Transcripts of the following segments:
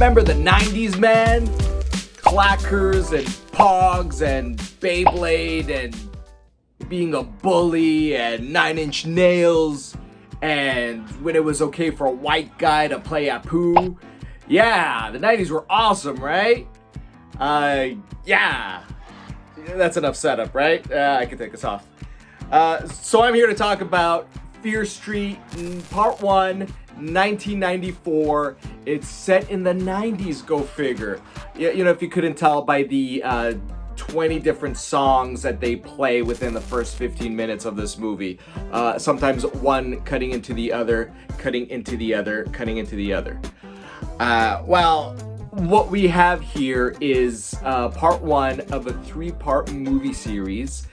remember the 90s, man? Clackers and Pogs and Beyblade and being a bully and 9-inch nails and when it was okay for a white guy to play Apu. Yeah, the 90s were awesome, right? Yeah. That's enough setup, right? I can take this off. So I'm here to talk about Fear Street Part 1, 1994. It's set in the 90s, go figure. You know, if you couldn't tell by the 20 different songs that they play within the first 15 minutes of this movie. Sometimes one cutting into the other, cutting into the other, cutting into the other. Well, what we have here is part 1 of a 3-part movie series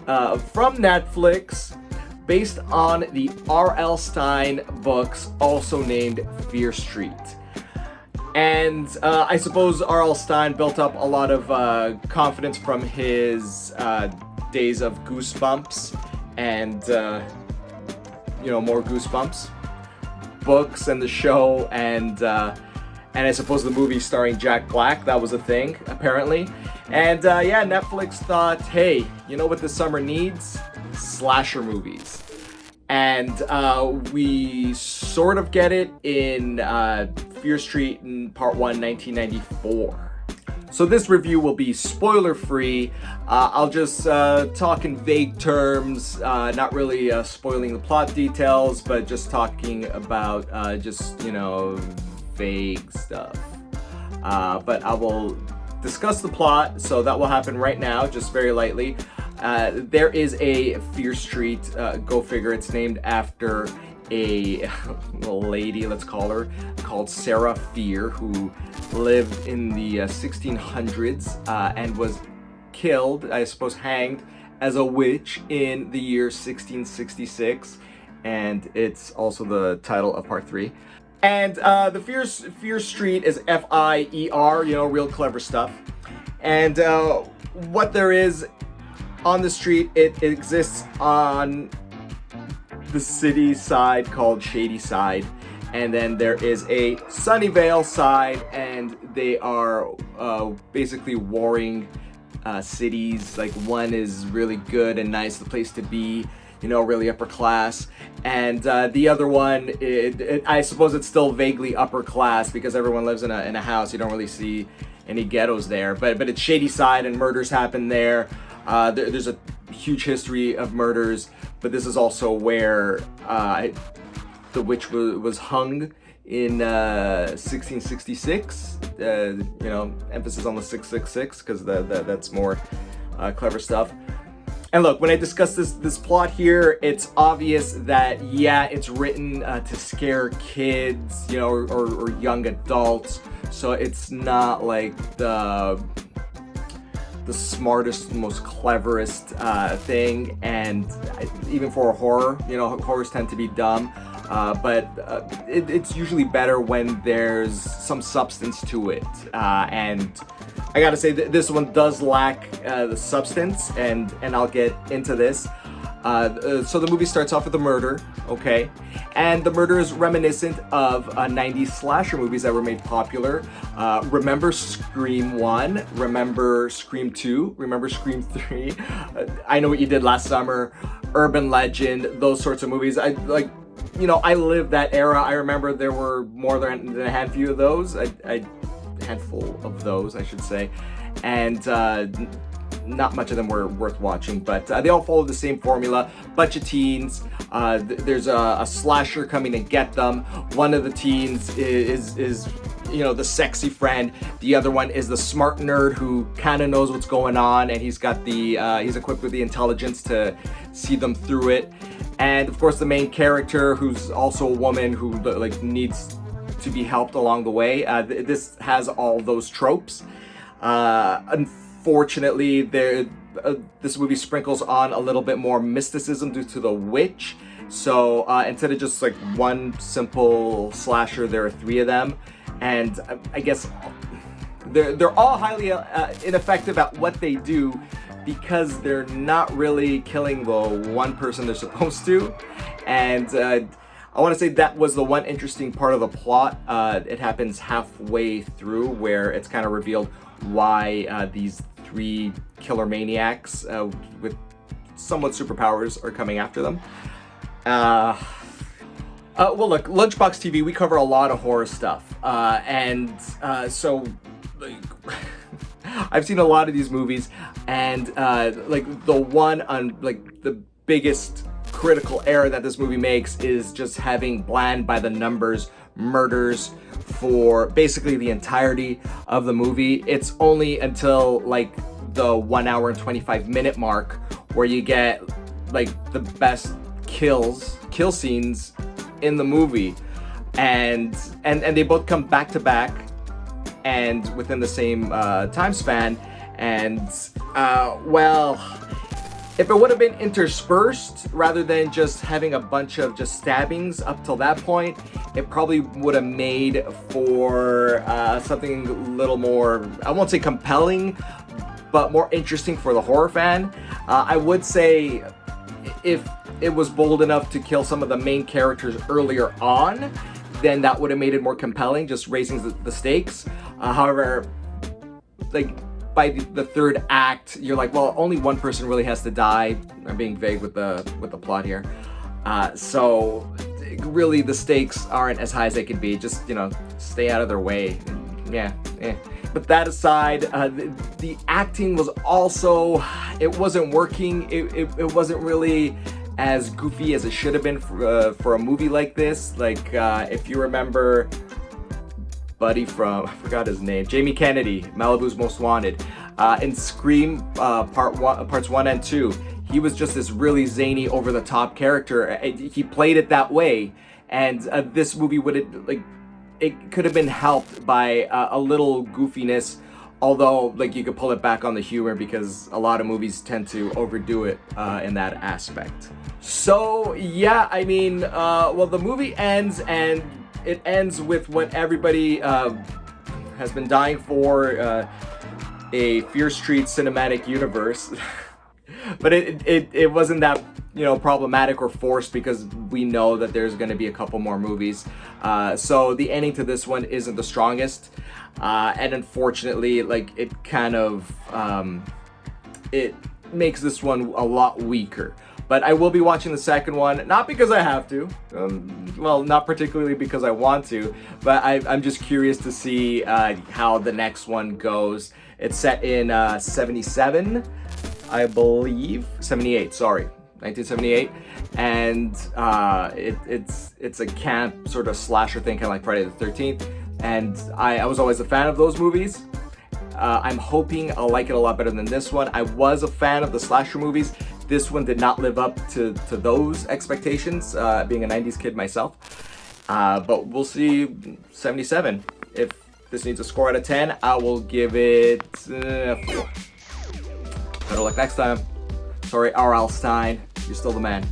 from Netflix, based on the RL Stein books, also named Fear Street. And I suppose R.L. Stein built up a lot of confidence from his days of Goosebumps and, more Goosebumps books and the show and I suppose the movie starring Jack Black. That was a thing, apparently. And Netflix thought, hey, you know what this summer needs? Slasher movies. And we sort of get it in Fear Street in Part 1, 1994. So this review will be spoiler-free. I'll just talk in vague terms, not really spoiling the plot details, but just talking about vague stuff. But I will discuss the plot, so that will happen right now, just very lightly. There is a Fear Street, go figure. It's named after a lady, let's call her, called Sarah Fear, who lived in the 1600s and was killed, I suppose hanged, as a witch in the year 1666. And it's also the title of part 3. And the Fear Street is F-I-E-R, real clever stuff. And what there is on the street, it exists on the city side called Shady Side, and then there is a Sunnyvale side, and they are basically warring cities. Like, one is really good and nice, the place to be, really upper class, and the other one, I suppose it's still vaguely upper class because everyone lives in a house. You don't really see any ghettos there, but it's Shady Side, and murders happen there. There's a huge history of murders, but this is also where the witch was hung in 1666. Emphasis on the 666 because that's more clever stuff. And look, when I discuss this plot here, it's obvious that it's written to scare kids, or young adults. So it's not like the smartest, most cleverest thing, and even for a horror, horrors tend to be dumb, but it's usually better when there's some substance to it, and I gotta say this one does lack the substance, and I'll get into this. So the movie starts off with a murder, okay? And the murder is reminiscent of 90s slasher movies that were made popular. Remember Scream 1? Remember Scream 2? Remember Scream 3? I Know What You Did Last Summer, Urban Legend, those sorts of movies. I lived that era. I remember there were more than a handful of those. Handful of those, I should say. And not much of them were worth watching, but they all follow the same formula. Bunch of teens, there's a slasher coming to get them. One of the teens is the sexy friend. The other one is the smart nerd who kind of knows what's going on, and he's got he's equipped with the intelligence to see them through it. And of course the main character, who's also a woman who needs to be helped along the way. This has all those tropes. Unfortunately, this movie sprinkles on a little bit more mysticism due to the witch. So instead of just one simple slasher, there are 3 of them, and I guess they're all highly ineffective at what they do because they're not really killing the one person they're supposed to. And I want to say that was the one interesting part of the plot. It happens halfway through where it's kind of revealed why these 3 killer maniacs with somewhat superpowers are coming after them. Well, look, Lunchbox TV, we cover a lot of horror stuff, so like, I've seen a lot of these movies, and like the one on like the biggest critical error that this movie makes is just having bland by the numbers murders for basically the entirety of the movie. It's only until like the 1 hour and 25-minute mark where you get like the best kill scenes in the movie, and they both come back to back and within the same time span, and well, if it would have been interspersed rather than just having a bunch of just stabbings up till that point, it probably would have made for something a little more, I won't say compelling, but more interesting for the horror fan. I would say if it was bold enough to kill some of the main characters earlier on, then that would have made it more compelling, just raising the stakes. However, like by the third act, you're like, well, only one person really has to die. I'm being vague with the plot here. So really the stakes aren't as high as they could be. Just, you know, stay out of their way. Yeah. But that aside, the acting was also, it wasn't working. It wasn't really as goofy as it should have been for a movie like this. Like, if you remember Buddy from, I forgot his name, Jamie Kennedy, Malibu's Most Wanted, in Scream parts 1 and 2, he was just this really zany, over-the-top character. He played it that way, and this movie it could have been helped by a little goofiness, although like you could pull it back on the humor because a lot of movies tend to overdo it in that aspect. So yeah, I mean, well, the movie ends, and it ends with what everybody has been dying for, a Fear Street cinematic universe. But it wasn't that, you know, problematic or forced, because we know that there's going to be a couple more movies. So the ending to this one isn't the strongest, and unfortunately, like, it kind of it makes this one a lot weaker. But I will be watching the second one, not because I have to, well, not particularly because I want to, but I'm just curious to see how the next one goes. It's set in 77, I believe, 78, sorry, 1978, and it's a camp sort of slasher thing, kind of like Friday the 13th, and I was always a fan of those movies. I'm hoping I'll like it a lot better than this one. I was a fan of the slasher movies. This one did not live up to those expectations, being a 90s kid myself. But we'll see. 77. If this needs a score out of 10, I will give it 4. Better luck next time. Sorry, RL Stein. You're still the man.